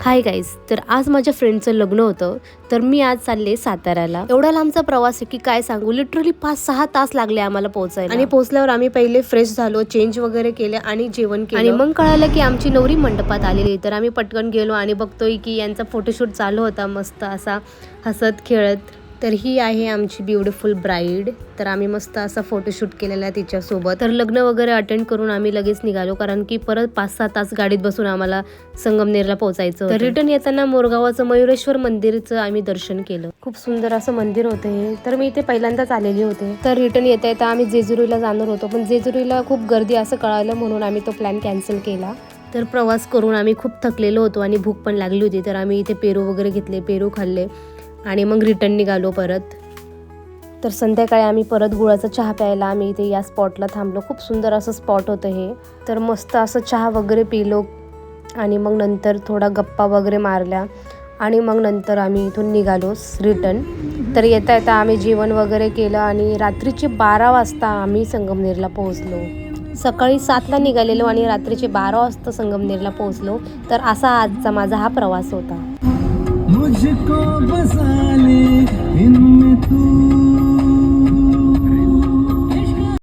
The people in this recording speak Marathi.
हाय गाईज, तर आज माझ्या फ्रेंडचं लग्न होतं, तर मी आज चालले साताऱ्याला. एवढा लांबचा प्रवास आहे की काय सांगू, लिटरली 5-6 तास लागले आम्हाला पोहोचायला. आणि पोहोचल्यावर आम्ही पहिले फ्रेश झालो, चेंज वगैरे केले आणि जेवण केलं. आणि मग कळालं की आमची नवरी मंडपात आलेली. तर आम्ही पटकन गेलो आणि बघतोय की यांचा फोटोशूट चालू होता, मस्त असा हसत खेळत. तर ही आहे आमची ब्युटिफुल ब्राईड. तर आम्ही मस्त असा फोटोशूट केलेला आहे तिच्यासोबत. तर लग्न वगैरे अटेंड करून आम्ही लगेच निघालो, कारण की परत 5-6 तास गाडीत बसून आम्हाला संगमनेरला पोहोचायचं. तर रिटर्न येताना मोरगावाचं मयुरेश्वर मंदिरचं आम्ही दर्शन केलं. खूप सुंदर असं मंदिर होतं हे. तर मी इथे पहिल्यांदाच आलेली होते. तर रिटर्न येता येता आम्ही जेजुरीला जाणार होतो, पण जेजुरीला खूप गर्दी असं कळालं, म्हणून आम्ही तो प्लॅन कॅन्सल केला. तर प्रवास करून आम्ही खूप थकलेलो होतो आणि भूक पण लागली होती. तर आम्ही इथे पेरू वगैरे घेतले, पेरू खाल्ले आणि मग रिटर्न निघालो परत. तर संध्याकाळी आम्ही परत गुळाचा चहा प्यायला आम्ही इथे या स्पॉटला थांबलो. खूप सुंदर असं स्पॉट होतं हे. तर मस्त असं चहा वगैरे पिलो आणि मग नंतर थोडा गप्पा वगैरे मारल्या आणि मग नंतर आम्ही इथून निघालो रिटर्न. तर येता येता आम्ही जेवण वगैरे केलं आणि रात्रीचे 12 वाजता आम्ही संगमनेरला पोहोचलो. सकाळी 7ला निघालेलो आणि रात्रीचे 12 वाजता संगमनेरला पोहोचलो. तर असा आजचा माझा हा प्रवास होता. मुझको बसा ले इनमें तू